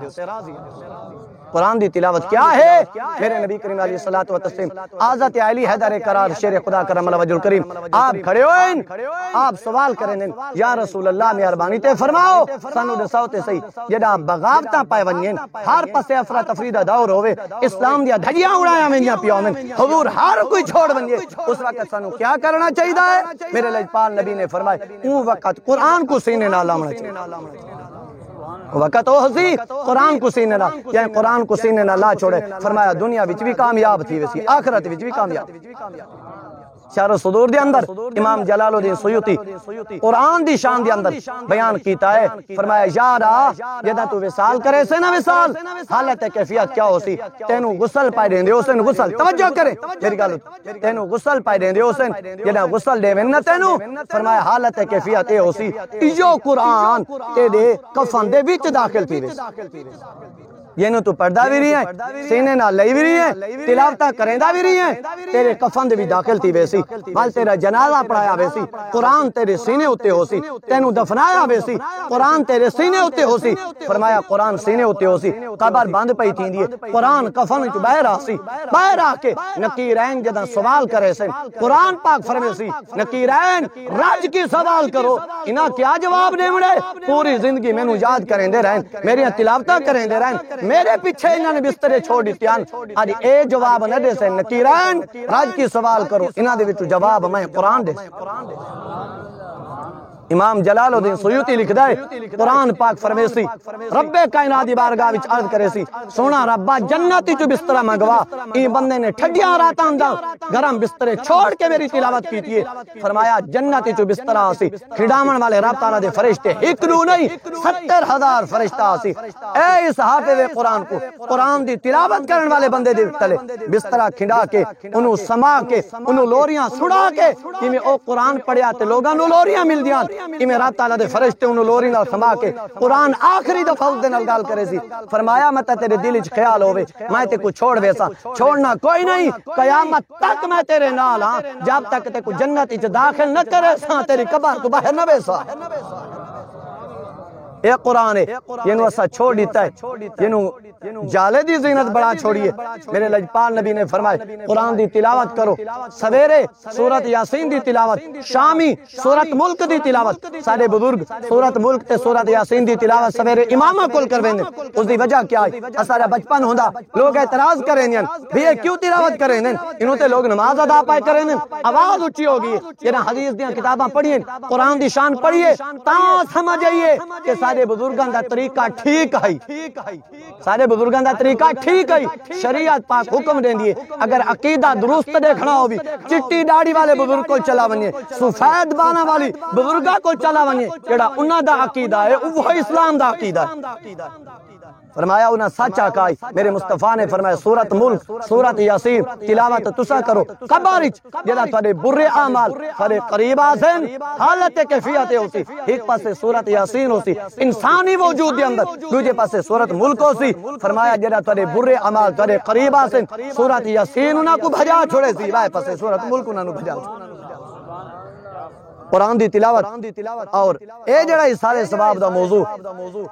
قرآن دی تلاوت کیا ہے میرے نبی کریم علیہ الصلوۃ والتسلیم حضرت علی حیدر قرار شیر خدا کرم اللہ وجہ الکریم آپ کھڑے ہوئے آپ سوال کریں یا رسول اللہ مہربانی تے فرماؤ سانو دساؤ تے صحیح جڑا بغاوتاں پائے ونجن ہر پاسے افرا تفری دا دور ہوے اسلام دیا دھجیاں اڑایا ویندیاں پیاون حضور ہر کوئی چھوڑ ونجے اس وقت سانو کیا کرنا چاہیے ہے میرے لجپال نبی نے فرمایا اون وقت قرآن کو سینے نال لاونا چاہیے وقت او حسی قرآن کو سینے نہ یعنی قرآن کو سینے نہ لا چھوڑے فرمایا دنیا وچ بھی کامیاب تھی ویسی آخرت وچ بھی کامیاب شرح صدور دے اندر امام جلال الدین سیوطی قرآن دی شان دے اندر بیان کیتا ہے فرمایا یارا جدہ تو وصال کرے سے نہ وصال حالت کیفیت کیا ہو سی تینو غسل پائے دیں دے اسن غسل توجہ کریں میری گل تینو غسل پائے دیں دے اسن جدہ غسل دے ون نہ تینو فرمایا حالت کیفیت اے ہو سی ایو قرآن تے دے کفن دے وچ داخل تھی یہ تو پردہ بھی رہی ہیں سینے نہ لئی بھی رہی ہیں تلاوتہ کریندہ بھی رہی ہیں تیرے کفن دے بھی داخل تھی ویسی مال تیرا جنازہ پڑھایا ویسی قرآن تیرے سینے ہوتے ہو سی تینو دفنایا ویسی قرآن تیرے سینے ہوتے ہو سی فرمایا قرآن سینے ہوتے ہو سی قبر بند پئی تھی دیئے قرآن کفن چ باہر آ سی باہر آ کے نکیرین جدہ سوال کرے سے قرآن پاک فرمے سی نکیرین رج کی سوال کرو انہاں کیا جواب دے مڑے پوری زندگی میں نو یاد کریں دے رہن میری تلاوتہ کریں دے رہن میرے پیچھے انہوں نے بسترے چھوڑ دیتے ہیں آج اے جواب نہ دے سے نکیرین راج کی سوال کرو انہوں نے جواب میں قرآن دے امام جلال الدین سیوطی لکھ دے قرآن پاک فرمیسی رب کائنات دی بارگاہ وچ عرض کرے سی سونا ربا جنتی چو بسترہ منگوا این بندے نے ٹھڈیاں راتاں دا گرم بسترے چھوڑ کے میری تلاوت کیتی ہے فرمایا جنتی چو بسترہ آسی کھڑامن والے رب تعالیٰ دے فرشتے ایک نو نہیں 70,000 فرشتہ آسی اے اس حافظ قرآن کو قرآن دی تلاوت کرن والے بندے دے تلے بسترہ کھنڈا کے انہوں سما کے انہوں لوریاں سڑا کے کہ میں او قرآن پڑھیا تے لوگاں نو لوریاں مل دیاں میں رب تعالیٰ دے فرشتے انہوں لوری نال سما کے قرآن آخری دفعہ اس دے نال گال کرے سی فرمایا میں تیرے دل وچ خیال ہوئے میں تے کو چھوڑ ویسا چھوڑنا کوئی نہیں قیامت تک میں تیرے نال ہاں جب تک تے کو جنت وچ داخل نہ کرے سا تیری قبر تو باہر نہ ویسا اے قرآن ہے یہ اسا چھوڑ دیتا ہے یہ جالے دی زینت بڑا چھوڑیے میرے لجپال نبی نے فرمائے قرآن دی تلاوت کرو سویرے سورت یاسین دی تلاوت شامی سورت ملک دی تلاوت سارے بزرگ سورت ملک تے سورت یاسین دی تلاوت سویرے امامہ کل کر ویندے اس دی وجہ کیا ہے اسارا بچپن ہوندا لوگ اعتراض کریں گے بھی یہ کیوں تلاوت کریں گے انہوں تے لوگ نماز ادا پائے کریں گے آواز اونچی ہوگی یہ حدیث دیاں کتاباں پڑھیے قرآن دی شان پڑھیے تا سمجھئیے کہ سارے بزرگاں دا طریقہ ٹھیک ہے سارے بزرگاں دا طریقہ ٹھیک ہے شریعت پاک حکم دین دیئے اگر عقیدہ درست دیکھنا ہو بھی چٹی ڈاڑی والے بزرگ کو چلا ونیے سفید بانا والی بزرگاں کو چلا ونیے جڑا انہاں دا عقیدہ ہے وہ اسلام دا عقیدہ ہے فرمایا انہاں سچ آکائی میرے مصطفیٰ نے فرمایا سورت ملک سورت یاسین تلاوت تسا کرو قبارچ جدا تھوڑے برے اعمال تھوڑے قریب آسن حالت کیفیت ہوسی ایک پاسے سورت یاسین ہوسی انسانی وجود دے اندر دوجے پاسے سورت ملک ہوسی فرمایا جدا تھوڑے برے اعمال تھوڑے قریب آسن سورت یاسین انہاں کو بھجا چھوڑے سی وائے پاسے سورت ملک انہاں کو بھجا چھوڑے قرآن دی تلاوت اور اے جڑا اس سارے ثواب دا موضوع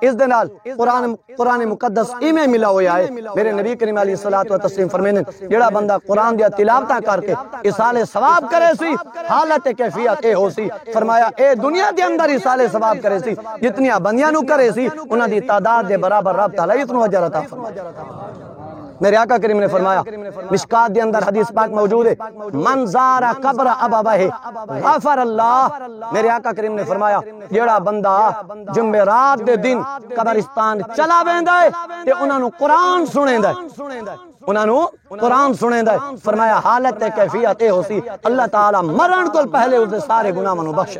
اس دے نال قرآن مقدس ایمیں ملا ہویا ہے میرے نبی کریم علیہ الصلوۃ والتسلیم فرمینے جڑا بندہ قرآن دی تلاوت کر کے اس سارے ثواب کرے سی حالت کیفیت اے ہو سی فرمایا اے دنیا دے اندر اس سارے ثواب کرے سی جتنی بندیاں نو کرے سی انہاں دی تعداد دے برابر رب تعالی اتنا اجر عطا فرمائے میرے آقا کریم نے فرمایا مشکات دے اندر حدیث پاک موجود ہے من زار قبر ابوہ غفر اللہ میرے آقا کریم نے فرمایا جیڑا بندہ جمعرات دے دن قبرستان چلا ویندا ہے تے انہاں نو قرآن سنیندا ہے انہاں نو قرآن سنیندا ہے فرمایا حالت کیفیت اے ہوسی اللہ تعالی مرن کو پہلے اس دے سارے گناہاں نو بخش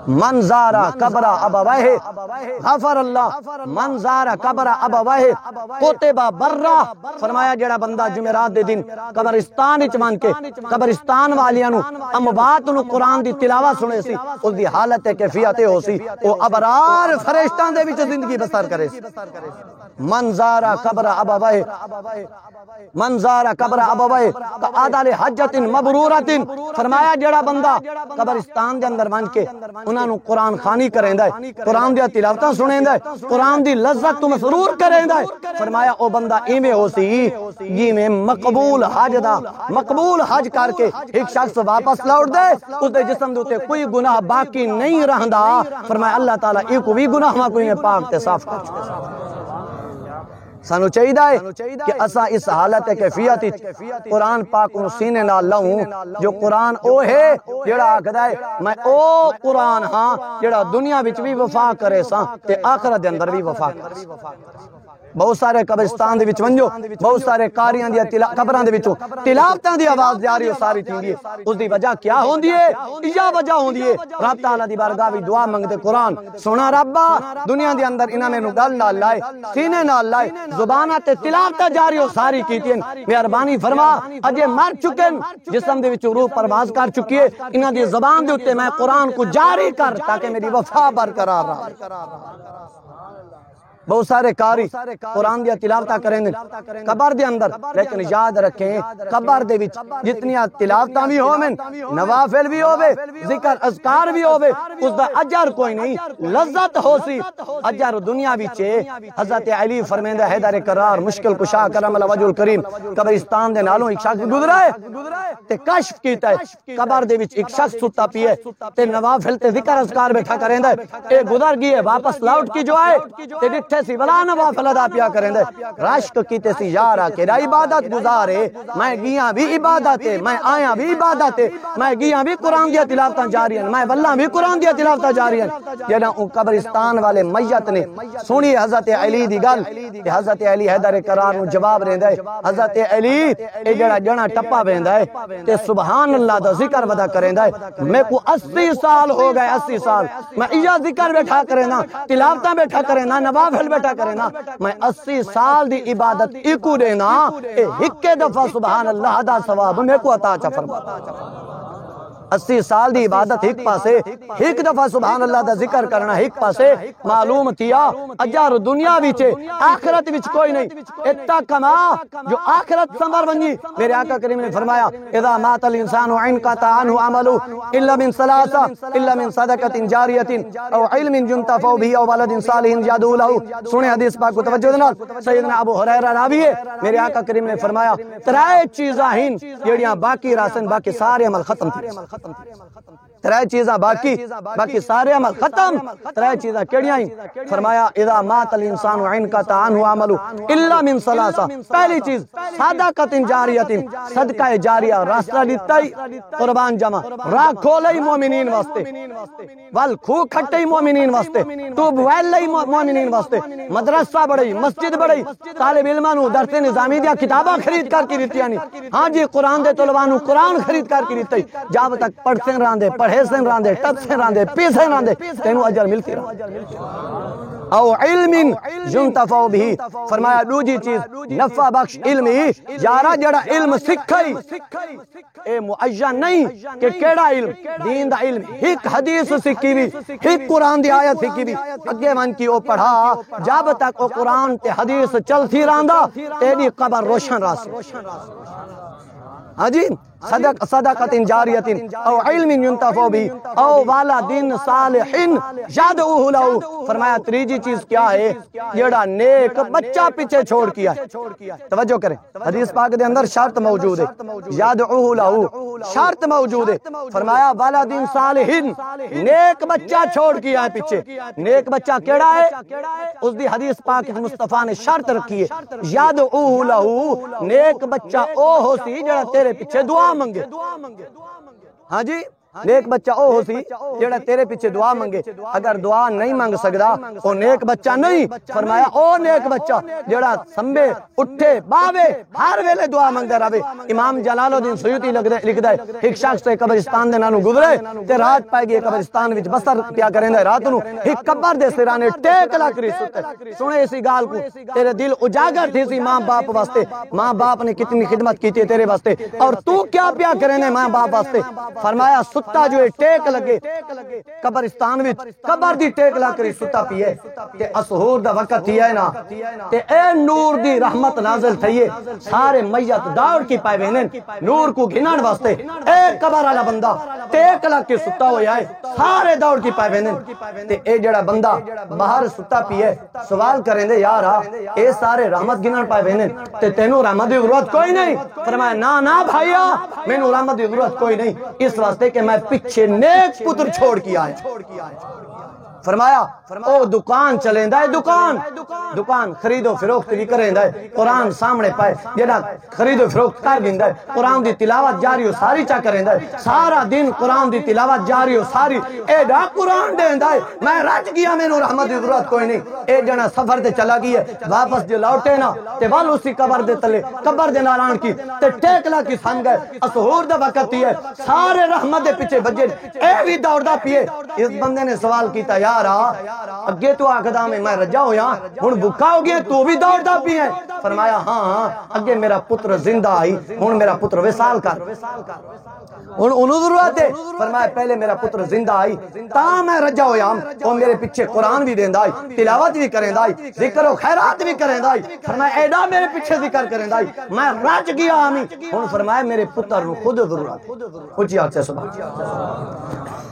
من زارا قبر ابوہ غفر اللہ من زارا قبر ابوہ کتبہ برہ فرمایا جڑا بندہ جمعرات دے دن قبرستان وچ من کے قبرستان والیاں نو اموات نو قرآن دی تلاوت سنے سی اس دی حالت کیفیت ہو سی او ابرار فرشتاں دے وچ زندگی بسر کرے سی من زارا قبر ابوہ من زارا قبر ابوہ کعادل حجت مبرورت فرمایا جڑا بندہ قبرستان دے اندر من کے انہاں نو قرآن خوانی کریندا ہے قرآن دی تلاوتاں سنیندا ہے قرآن دی لذت تو مسرور کریندا ہے فرمایا او بندہ ایویں ہو سی یہ میں مقبول حج دا مقبول حج کر کے ایک شخص واپس لوٹ دے اس دے جسم دے اوتے کوئی گناہ باقی نہیں رہندا فرمایا اللہ تعالی ایک بھی گناہ کوئی پاک تے صاف کر چھوڑے سانو چاہیے کہ اسا اس حالت کیفیت قرآن پاک انہوں سینے نہ لاؤں جو قرآن او ہے جڑا آکھدا ہے میں او قرآن ہاں جڑا دنیا وچ بھی وفا کرے سا تے آخرت دے اندر بھی وفا کرے بہت سارے قبرستان دے وچ ونجو بہت سارے قاریاں دی قبراں دے وچوں تلاوتاں دی آواز جاری ساری تھیندی ہے اس دی وجہ کیا ہوندی ہے یہ وجہ ہوندی ہے رب تعالی دی بارگاہ وچ دعا منگدے قرآن سونا ربا دنیا دے اندر انہاں مینوں گل نال لائے سینے نال لائے زباناں تے تلاوتاں جاری ساری کیتیاں مہربانی فرما اجے مر چکے جسم دے وچ روح پرواز کر چکی ہے انہاں دی زبان دے اوتے میں قرآن کو جاری کر تاکہ میری وفا برقرار رہے بہت سارے قاری قرآن دیا تلاوتہ کریں قبر دے اندر لیکن یاد رکھیں قبر دے وچ جتنیاں تلاوتاں بھی ہوویں نوافل بھی ہووے ذکر اذکار بھی ہووے اس دا اجر کوئی نہیں لذت ہو سی اجر دنیا وچ حضرت علی فرمیندہ حیدر کرار مشکل کشا کرم اللہ وجہ الکریم قبرستان دے نالوں ایک شخص گزرا ہے تے کشف کیتا ہے قبر دے وچ ایک شخص ستا پیا ہے تے نوافل تے ذکر اذکار بیٹھا کریندا ہے اے گزر گئی ہے واپس لوٹ کی جو آئے تے بیٹھے سی بلا نوافل ادا پیا کریں دے رشک کیتے سی یارا کہ عبادت گزارے میں گیاں بھی عبادت ہے میں آیا بھی عبادت ہے میں گیاں بھی قرآن دیا تلاوتاں جاری ہیں میں واللہ بھی قرآن دیا تلاوتاں جاری ہیں جنہاں ان قبرستان والے میت نے سنی حضرت علی دی گل کہ حضرت علی حیدر کرار نو جواب رہندا ہے حضرت علی اے جڑا جنا ٹپا ویندا ہے تے سبحان اللہ دا ذکر ودا کریندا ہے میں کو 80 سال ہو گئے 80 سال میں ایا ذکر بیٹھا کرینا تلاوتاں بیٹھا کرینا نوافل بیٹھا کرینا میں 80 سال دی عبادت اکو دینا اے ایک دفعہ سبحان اللہ دا ثواب میں کو عطا چا فرما 80 سال دی عبادت ایک پاسے ایک دفعہ سبحان اللہ دا ذکر کرنا ایک پاسے معلوم تھیا اجار دنیا وچے آخرت وچ کوئی نہیں اتنا کما جو آخرت سنبر بنجی میرے آقا کریم نے فرمایا اذا مات الانسان انقطع عنه عمله الا من ثلاثه الا من صدقه جاریہ او علم ينتفع به او ولد صالح يدعو له سنے حدیث پاک کو توجہ نال سیدنا ابو ہریرہ راوی ہے میرے آقا کریم نے فرمایا ترے چیزاں ہیں جڑیاں باقی راسن باقی سارے عمل ختم تھے ترے چیزاں باقی سارے عمل ختم ترے چیزاں کیڑیاں ہیں فرمایا اذا مات الانسان انقطع عنه عمله الا من ثلاثه پہلی چیز صدقۃ جاریہ صدقہ جاریہ راستہ دیتائی قربان جمع راہ کھولئی مومنین واسطے ول کھو کھٹئی مومنین واسطے ٹوب ویل لئی مومنین واسطے مدرسہ بڑھئی مسجد بڑھئی طالب علماں نو درس نظامی دیا کتاباں خرید کر کی دتیاں نہیں ہاں جی قرآن دے طلباء نو قرآن خرید کر کی دتائی جب تک پڑھتے راندے پڑھے سے راندے ٹپ سے راندے پی سے راندے تینو اجر ملتی رہا او علم ينتفع به فرمایا دوجی چیز نفع بخش علم ہی یارا جڑا علم سکھائی اے معین نہیں کہ کیڑا علم دین دا علم ایک حدیث سکھی بھی ایک قرآن دی آیت سکھی بھی اگے من کی او پڑھا جب تک او قرآن تے حدیث چلتی راندا تیری قبر روشن راس ہاں جی صدقۃ جاریہ او علم ينتفع به او ولد صالح يدعو له فرمایا تیسری چیز کیا ہے جڑا نیک بچہ پیچھے چھوڑ کیا ہے توجہ کریں حدیث پاک دے اندر شرط موجود ہے يدعو له شرط موجود ہے فرمایا ولد صالح نیک بچہ چھوڑ کیا ہے پیچھے نیک بچہ کیڑا ہے اس دی حدیث پاک مصطفیٰ نے شرط رکھی ہے يدعو له نیک بچہ او ہو سی جڑا تیرے پیچھے دعا منگے ہاں جی نیک بچہ او ہو سی جڑا تیرے پیچھے دعا منگے اگر دعا نہیں مانگ سکدا او نیک بچہ نہیں فرمایا او نیک بچہ جڑا سنبے اٹھے باوے ہر ویلے دعا منگدا رہے امام جلال الدین سیوطی لکھدا ہے ایک شخص تے قبرستان دے نالوں گزرے تے رات پائے گئی قبرستان وچ بسر پیا کریندا رات نو ایک قبر دے سرانے ٹیک لگ رہی ستے سنے اسی گال کو تیرے دل اجاگر تھی سی ماں باپ واسطے ماں باپ نے کتنی خدمت کی تھی تیرے واسطے اور تو کیا پیا کرینے ماں باپ واسطے فرمایا ستا جو ٹیک لگے قبرستان وچ قبر دی ٹیک لا کری ستا پیے تے اسحور دا وقت تھیا ہے نا تے اے نور دی رحمت نازل تھئیے سارے میت دوڑ کی پائے وینن نور کو گھنن واسطے اے قبر والا بندہ ٹیک لا کے ستا ہویا ہے سارے دوڑ کی پائے وینن تے اے جڑا بندہ باہر ستا پیے سوال کریں دے یار اے سارے رحمت گھنن پائے وینن تے تینوں رحمت دی ضرورت کوئی نہیں فرمایا نا بھائیا مینوں رحمت دی ضرورت کوئی نہیں اس واسطے کہ میں پیچھے نیک پتر چھوڑ کیا ہے فرمایا او دکان چلیں دائے دکان خرید و فروخت بھی کریں دائے قرآن سامنے پائے جنہا خرید و فروخت کر دیں دائے قرآن دی تلاوت جاری ہو ساری چاہ کریں دائے سارا دن قرآن دی تلاوت جاری ہو ساری اے ڈا قرآن دیں دائے میں رج گیا میں نو رحمت دی ضرورت کوئی نہیں اے جنہا سفر دے چلا گئی ہے واپس جو لوٹے نا تے وال اسی قبر دے تلے قبر دے نالان کی تے ٹیکلا کی سن گئے اسحور دا وقت ہی ہے سارے رحمت دے پیچھے بجے اے بھی دوڑ دا پیے اس بندے نے سوال کیتا یارا اگے تو آخدا میں رجا ہویا ہن بھکا ہو گیا تو بھی دوڑ دا پی ہے فرمایا ہاں اگے میرا پتر زندہ آئی ہن میرا پتر وصال کر ہن انہوں ضرورت ہے فرمایا پہلے میرا پتر زندہ آئی تا میں رجا ہویا اور میرے پیچھے قرآن بھی دیندا آئی تلاوت بھی کریں دائی ذکر و خیرات بھی کریں دائی فرمایا ایڈا میرے پیچھے ذکر کریں دائی میں رج گیا آمی ہن فرمایا میرے پتر خود ضرورت اچھی آگ سے سبحان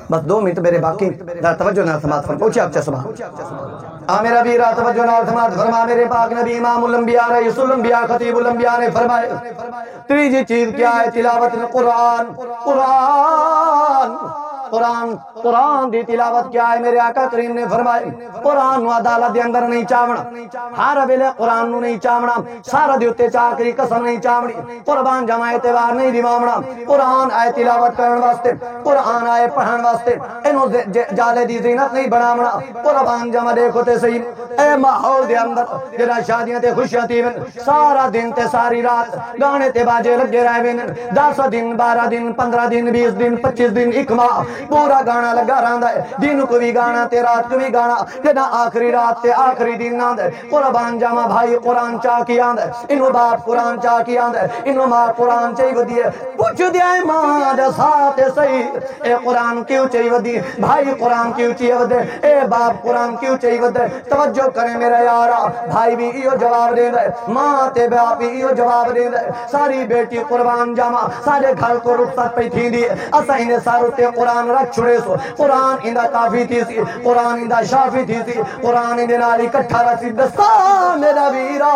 بس 2 منٹ میرے باقی توجہ نہ سماعت فرما اچھی آگ سے سبحان میرا بھی رات توجہ نہ سماعت فرما میرے پاک نبی امام الانبیاء رئیس الانبیاء خطیب الانبیاء نے فرمایا تیسری چیز کیا ہے تلاوت القرآن قرآن دی تلاوت کیا ہے؟ میرے آقا کریم نے فرمائے قرآن نو عدالت دے اندر نہیں چاونا، ہر ویلے قرآن نو نہیں چاونا، سارا دی اتے چاکری قسم نہیں چاونی، قربان جمع اعتبار نہیں دیواونا۔ قرآن آئے تلاوت کرن واسطے، قرآن آئے پڑھن واسطے، انہوں جالے دی زینت نہیں بناونا۔ قربان جمع دیکھو تے صحیح اے ماحول دے اندر جڑا شادیاں تے خوشیاں تھی سارا دن تے ساری رات گانے تے باجے لگے رہے وین، 10 دن 12 دن 15 دن 20 دن 25 دن ایک ماہ پورا گانا لگا رہندا ہے، دن کو بھی گانا تے رات کو بھی گانا، جدا آخری رات تے آخری دن آندا ہے۔ قربان جاواں بھائی قرآن چا کی آندا ہے، انہوں باپ قرآن چا کی آندا ہے، انہوں ماں قرآن چاہی ودی ہے، پوچھ دیا ہے ماں دا ساتھ صحیح اے قرآن کیوں چاہی ودی، بھائی قرآن کیوں چاہی ودے، اے باپ قرآن کیوں چاہی ودے؟ توجہ کریں میرا یارا، بھائی بھی ایو جواب دے دے، ماں تے باپ بھی ایو جواب دے دے، ساری بیٹی قربان جاواں سارے گھر کو رخصت پئی تھی دی، اساں انہیں سارے تے قرآن رکھ چھڑے سو، قرآن اندا کافی تھی سی، قرآن اندا شافی تھی سی، قرآن اندے نال اکٹھا رکھی دستا میرا ویرا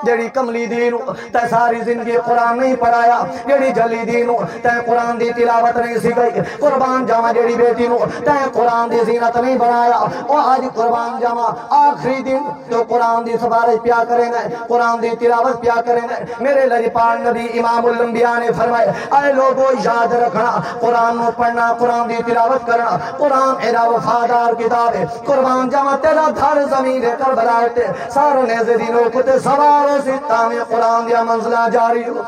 جڑی کملی دینو تے ساری زندگی قرآن نہیں پڑھایا، جڑی جلی دینو تے قرآن دی تلاوت نہیں سکھائی، قربان جاواں جڑی بیٹی نو تے قرآن دی زینت نہیں بنایا، او آج قربان جاواں آخری دن تو قرآن دی سفارش پیا کریں گے، قرآن دی تلاوت پیا کریں گے۔ میرے لجپال نبی امام الانبیاء نے فرمائے اے لوگو یاد رکھنا قرآن نو پڑھنا، قرآن دی تلاوت کرنا، قرآن ایڈا وفادار کتاب ہے، قربان جاواں تیرا دھر زمین کربلا تے سارے نیزے دی نوک تے سوار سی تاویں قرآن دیا منزلہ جاری ہو۔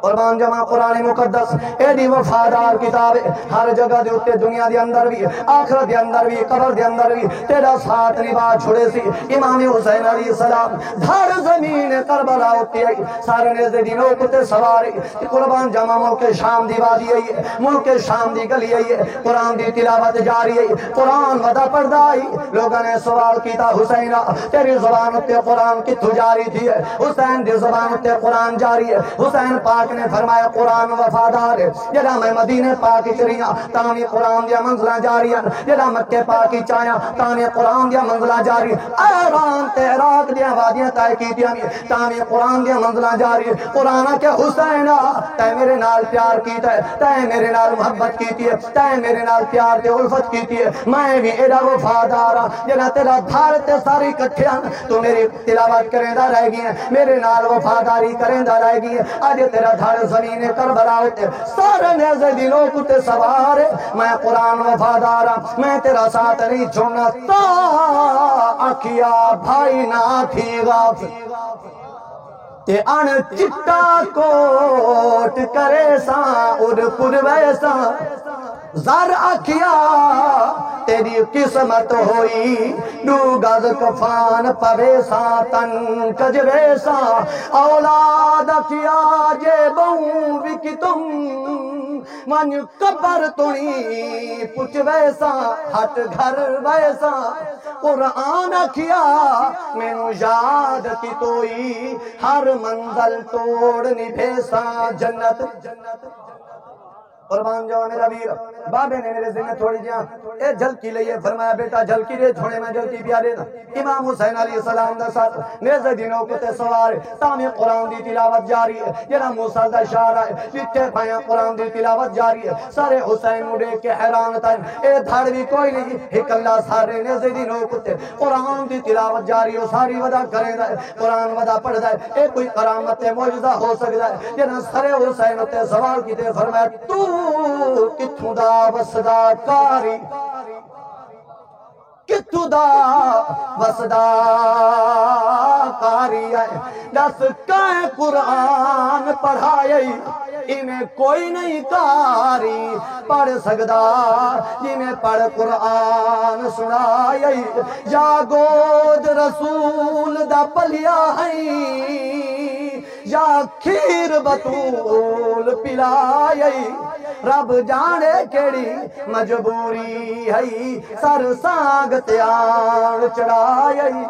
قربان جمع قرآن مقدس ایڈی وفادار کتاب ہے، ہر جگہ دے اتے دنیا دے اندر بھی آخرت دے اندر بھی قبر دے اندر بھی تیرا ساتھ نبا چھوڑے سی۔ امام حسین علیہ السلام دھڑ زمین کربلا ہوتی ہے، سارے نیزے دی نوک تے سواری، قربان جمع ملک شام دی وادی ہے، ملک شام دی گلی ہے، قرآن دی تلاوت جاری ہے، قرآن ودا پڑھدا ہے۔ لوگوں نے سوال کیتا حسینہ تیری زبان تے قرآن کتھوں جاری تھی ہے؟ حسین دی زبان تے قرآن جاری ہے۔ حسین پاک نے فرمایا قرآن وفادار ہے، جڑا میں مدینے پاک چریاں تاویں قرآن دیا منزلہ جاری ہیں، جڑا مکے پاک چایا تاویں قرآن دیا منزلہ جاری، ایران تے عراق دیا وادیاں طے کیتیاں تاویں قرآن دیا منزلہ جاری۔ قرآن کہ حسین تے میرے نال پیار کیتا ہے، تے میرے نال محبت کیتی ہے، تے میرے نال پیار تے الفت کیتی ہے، میں بھی ایڈا وفادار ہاں جڑا تیرا دھار تے ساری کٹھیاں تو میری تلاوت کریندا رہ گئی ہے، میرے نال وفاداری کریندا رہ گئی ہے۔ اج تیرا دھار زمین کربلا تے سارے نیزے دی لوگ تے سوار، میں قرآن وفادار ہاں، میں تیرا ساتھ نہیں چھوڑنا تا آکھیا بھائی نہ تھی غافل تے ان چٹا کوٹ کرے سا اور پر ویسا زر آکھیا تیری قسمت ہوئی دو گز کفان پوے سا تن کجوے سا اولاد کیا جے بہوں وکی تم من قبر تنی پچھ ویسا ہٹ گھر ویسا قرآن کیا مینو یاد کی توئی ہر منزل توڑ نبھیسا جنت۔ قربان جاؤ میرا ویر، بابے نے میرے ذہن تھوڑی جہاں اے جھلکی لئیے، فرمایا بیٹا جھلکی دے چھوڑے میں جھلکی پیا دینا۔ امام حسین علیہ السلام دا ساتھ نیزے دنوں کو تے سوار تاویں قرآن دی تلاوت جاری ہے، جڑا موسیٰ دا شعر ہے جتھے پایا قرآن دی تلاوت جاری ہے، سارے حسین نو دیکھ کے حیران تھا، اے دھڑ بھی کوئی نہیں، ایک اللہ سارے نیزے دنوں کو تے قرآن دی تلاوت جاری ہو، ساری ودا کریں دا ہے، قرآن ودا پڑھ دا ہے، اے کوئی کرامت معجزہ ہو سکتا ہے۔ جڑا سارے حسین تے سوال کیتے، فرمایا تو کتھوں دا وسدا کاری، کتھوں دا وسدا کاری ہے، دس کائیں قرآن پڑھائی انہیں کوئی نہیں کاری پڑھ سکدا جنہیں پڑھ قرآن سنائی، یا گود رسول دا پلیا ہے یا کھیر بطول پلائی، رب جانے کیڑی مجبوری ہے سر سانگ تیار چڑھائی۔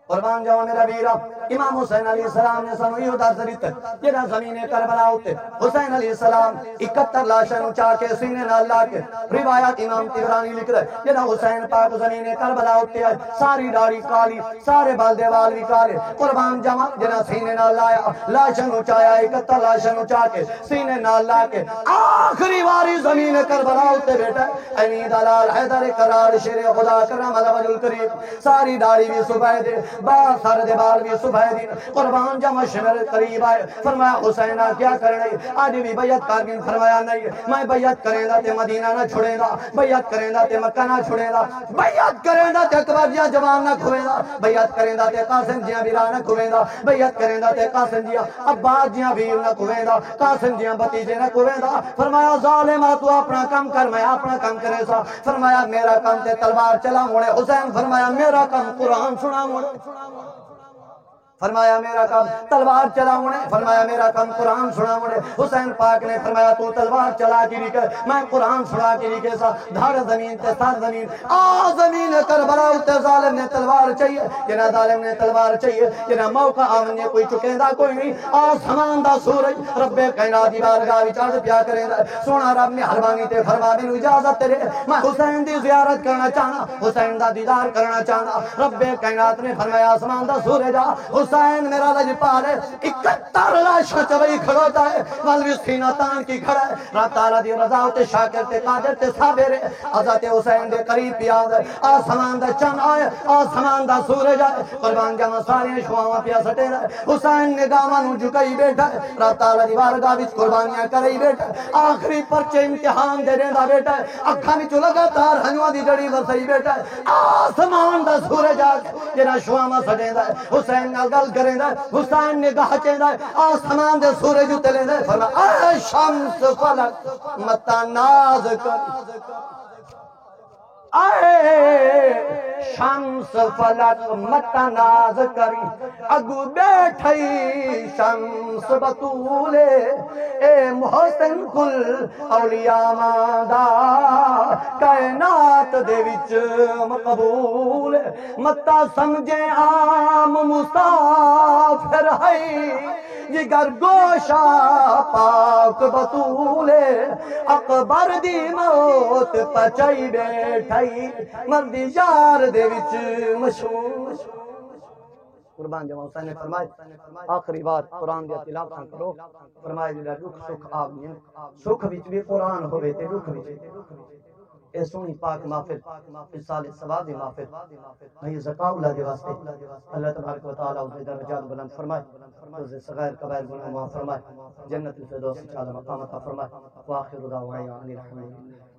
قربان جاؤ میرا ویرا، امام حسین علیہ السلام نے سنو یہودہ ذریت جنہ زمین کربلا ہوتے حسین علیہ السلام 71 لاشن اچھا کے سینے نہ اللہ کے روایات امام تبرانی لکھ رہے جنہ حسین پاک زمین کربلا ہوتے ہیں ساری داڑھی کالی سارے بال دیوال بھی کالے قربان جمع جنہ سینے نہ لایا لاشن اچھایا 71 لاشن اچھا کے سینے نہ اللہ کے آخری واری زمین کربلا ہوتے بیٹا امین دلال حیدر قرار شیر خدا کرم الوجہ الکریم ساری داڑھی بھی صبح دے بال سارے دے بال بھی صبح دے قربان جمع شمر قریب آئے فرمایا حسینہ کیا کرنے آج بھی بیعت کارگن فرمایا نہیں میں بیعت کریں دا تے مدینہ نہ چھوڑیں دا بیعت کریں دا تے مکہ نہ چھوڑیں دا بیعت کریں دا تے اکبر جیاں جوان نہ کھویں دا بیعت کریں دا تے قاسم جیاں بیرا نہ کھویں دا بیعت کریں دا تے قاسم جیاں عباس جیاں بیر نہ کھویں دا قاسم جیاں بتیجے نہ کھویں دا فرمایا ظالمہ تو اپنا کام کر میں اپنا کام کرے سا فرمایا میرا کام تے تلوار چلا موڑے حسین فرمایا میرا کام قرآن سنا موڑے فرمایا میرا کام تلوار چلا موڑے فرمایا میرا کام قرآن سنا موڑے حسین پاک نے فرمایا تو تلوار چلا کی ریکے میں قرآن سنا کی ریکے سا دھاڑ زمین تے سار زمین زمین کربلا اتے ظالم نے تلوار چاہیے جنہ ظالم نے تلوار چاہیے جنہ موقع آمنے کوئی چکیں دا کوئی نہیں آسمان دا سورج رب کائنات دی بارگاہ وچ عرض پیا کریں دا سونا رب مہربانی تے فرما مینوں اجازت تیرے میں حسین دی زیارت کرنا چاہنا حسین دا دیدار کرنا چاہنا رب کائنات نے فرمایا آسمان دا سورج حسین میرا لجپال ہے 71 لاشاں چوئی کھڑوتا ہے مولوی سینہ تان کی کھڑا ہے رب تعالیٰ دی رضا تے شاکر تے قادر تے صابر ہے حضرت حسین دے قریب پیاد ہے آسمان دا چند آئے آسمان دا سورج آئے قربان جمع سارے شواں پیا سٹے رہے حسین نگاہاں نو جھکائی بیٹھا ہے رب تعالیٰ دی بارگاہ وچ قربانیاں کرائی بیٹھا ہے آخری پرچے امتحان دے دیندا بیٹھا ہے اکھاں وچ لگاتار ہنجواں دی جڑی ورسائی بیٹھا ہے آسمان دا سورج آ کے جڑا شواں سٹیندا ہے حسین نال گل کریندا ہے حسین نگاہ چیندا ہے آسمان دے سورج تے لیندا ہے فرمایا اے شمس فلک متناز کر اے شمس فلک متناز کری اگو بیٹھئی شمس بطولے اے محسن کل اولیاء ماندا کائنات دے وچ مقبول متا سمجھے عام مسافر ہے جگر گوشا پاک بطولے اکبر دی موت پچائی بیٹھائی مردی یار دے وچ مشہور قربان جمع حسین نے فرمائے آخری بار قرآن دیا تلاوت کرو فرمائے جڑا دکھ سکھ آویں سکھ وچ بھی قرآن ہوے تے دکھ وچ اے سونی پاک محفل اس سال ثواب محفل میں زکاۃ اللہ دے واسطے اللہ تبارک و تعالی اس درجات بلند فرمائے اس صغائر کبائر گناہ معاف فرمائے جنت الفردوس اعلی مقام عطا فرمائے واخر دعوانا ان الحمد للہ